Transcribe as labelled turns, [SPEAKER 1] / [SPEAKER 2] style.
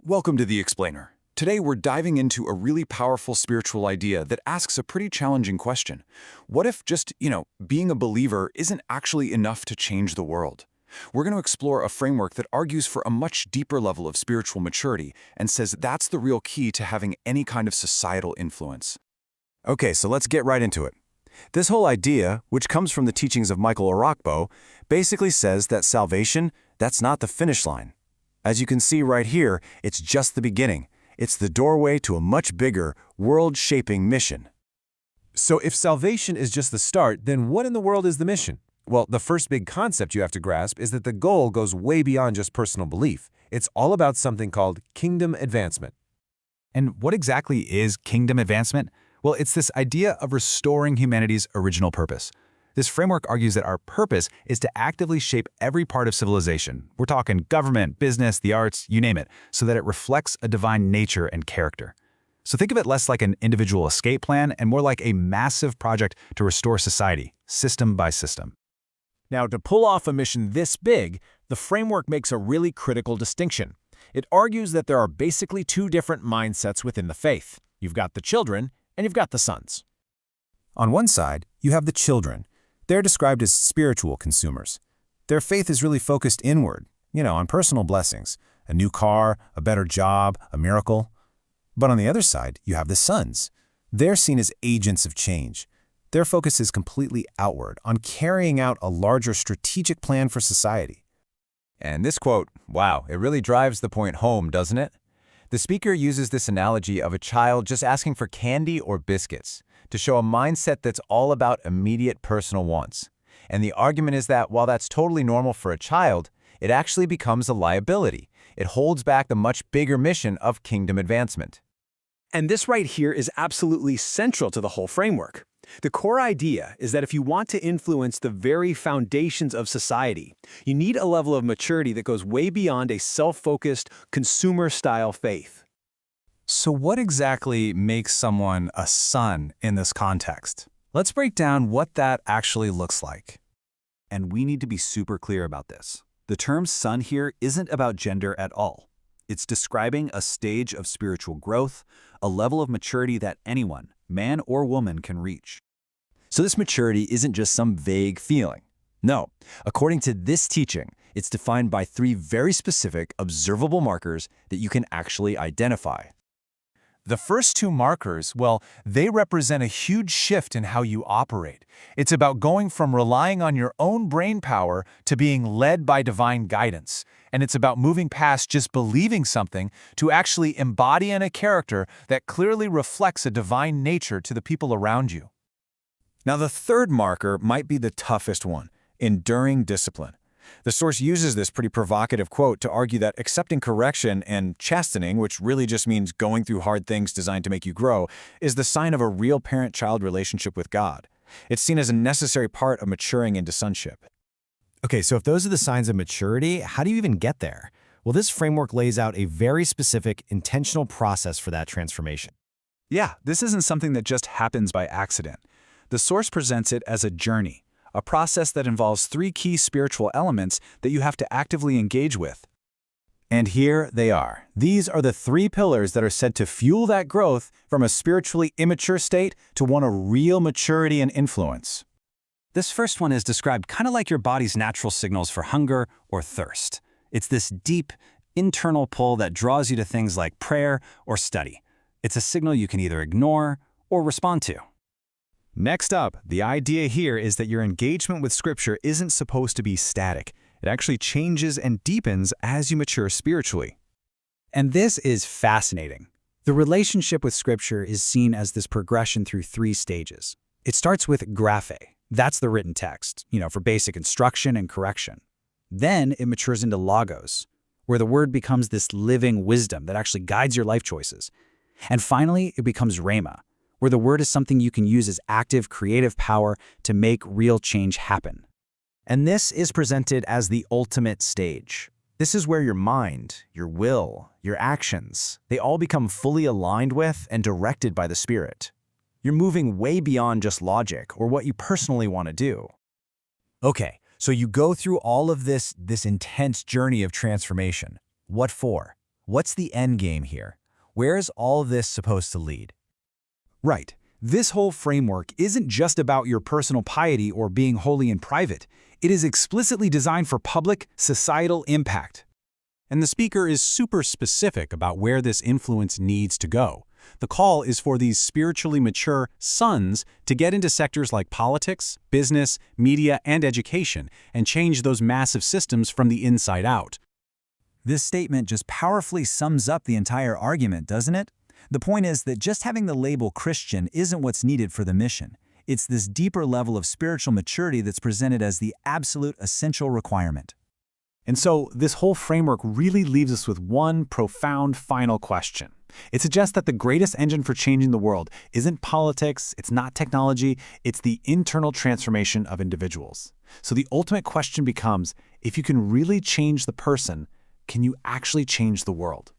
[SPEAKER 1] Welcome to The Explainer. Today we're diving into a really powerful spiritual idea that asks a pretty challenging question. What if just, being a believer isn't actually enough to change the world? We're going to explore a framework that argues for a much deeper level of spiritual maturity and says that's the real key to having any kind of societal influence. Okay, so let's get right into it. This whole idea, which comes from the teachings of Michael Orokpo, basically says that salvation, that's not the finish line. As you can see right here, it's just the beginning. It's the doorway to a much bigger, world-shaping mission.
[SPEAKER 2] So if salvation is just the start, then what in the world is the mission? Well, the first big concept you have to grasp is that the goal goes way beyond just personal belief. It's all about something called kingdom advancement.
[SPEAKER 3] And what exactly is kingdom advancement? Well, it's this idea of restoring humanity's original purpose. This framework argues that our purpose is to actively shape every part of civilization. We're talking government, business, the arts, you name it, so that it reflects a divine nature and character. So think of it less like an individual escape plan and more like a massive project to restore society, system by system.
[SPEAKER 4] Now, to pull off a mission this big, the framework makes a really critical distinction. It argues that there are basically two different mindsets within the faith. You've got the children, and you've got the sons.
[SPEAKER 5] On one side, you have the children. They're described as spiritual consumers. Their faith is really focused inward, on personal blessings, a new car, a better job, a miracle. But on the other side, you have the sons. They're seen as agents of change. Their focus is completely outward, on carrying out a larger strategic plan for society.
[SPEAKER 6] And this quote, wow, it really drives the point home, doesn't it? The speaker uses this analogy of a child just asking for candy or biscuits to show a mindset that's all about immediate personal wants. And the argument is that while that's totally normal for a child, it actually becomes a liability. It holds back the much bigger mission of kingdom advancement.
[SPEAKER 7] And this right here is absolutely central to the whole framework. The core idea is that if you want to influence the very foundations of society, you need a level of maturity that goes way beyond a self-focused, consumer-style faith.
[SPEAKER 3] So what exactly makes someone a son in this context? Let's break down what that actually looks like.
[SPEAKER 1] And we need to be super clear about this. The term son here isn't about gender at all. It's describing a stage of spiritual growth, a level of maturity that anyone, man or woman, can reach. So this maturity isn't just some vague feeling. No, according to this teaching, it's defined by three very specific, observable markers that you can actually identify.
[SPEAKER 2] The first two markers, well, they represent a huge shift in how you operate. It's about going from relying on your own brain power to being led by divine guidance. And it's about moving past just believing something to actually embodying a character that clearly reflects a divine nature to the people around you.
[SPEAKER 5] Now, the third marker might be the toughest one, enduring discipline. The source uses this pretty provocative quote to argue that accepting correction and chastening, which really just means going through hard things designed to make you grow, is the sign of a real parent-child relationship with God. It's seen as a necessary part of maturing into sonship.
[SPEAKER 4] Okay, so if those are the signs of maturity, how do you even get there? Well, this framework lays out a very specific, intentional process for that transformation.
[SPEAKER 3] Yeah, this isn't something that just happens by accident. The source presents it as a journey, a process that involves three key spiritual elements that you have to actively engage with.
[SPEAKER 5] And here they are. These are the three pillars that are said to fuel that growth from a spiritually immature state to one of real maturity and influence.
[SPEAKER 8] This first one is described kind of like your body's natural signals for hunger or thirst. It's this deep, internal pull that draws you to things like prayer or study. It's a signal you can either ignore or respond to.
[SPEAKER 4] Next up, the idea here is that your engagement with Scripture isn't supposed to be static. It actually changes and deepens as you mature spiritually.
[SPEAKER 8] And this is fascinating. The relationship with Scripture is seen as this progression through three stages. It starts with Graphe. That's the written text, for basic instruction and correction. Then it matures into Logos, where the Word becomes this living wisdom that actually guides your life choices. And finally, it becomes Rhema, where the Word is something you can use as active, creative power to make real change happen.
[SPEAKER 4] And this is presented as the ultimate stage. This is where your mind, your will, your actions, they all become fully aligned with and directed by the Spirit. You're moving way beyond just logic or what you personally want to do. Okay, so you go through all of this intense journey of transformation. What for?
[SPEAKER 6] What's the end game here? Where is all this supposed to lead?
[SPEAKER 3] Right. This whole framework isn't just about your personal piety or being holy in private. It is explicitly designed for public, societal impact.
[SPEAKER 2] And the speaker is super specific about where this influence needs to go. The call is for these spiritually mature sons to get into sectors like politics, business, media, and education, and change those massive systems from the inside out.
[SPEAKER 3] This statement just powerfully sums up the entire argument, doesn't it? The point is that just having the label Christian isn't what's needed for the mission. It's this deeper level of spiritual maturity that's presented as the absolute essential requirement.
[SPEAKER 2] And so this whole framework really leaves us with one profound final question. It suggests that the greatest engine for changing the world isn't politics, it's not technology, it's the internal transformation of individuals. So the ultimate question becomes, if you can really change the person, can you actually change the world?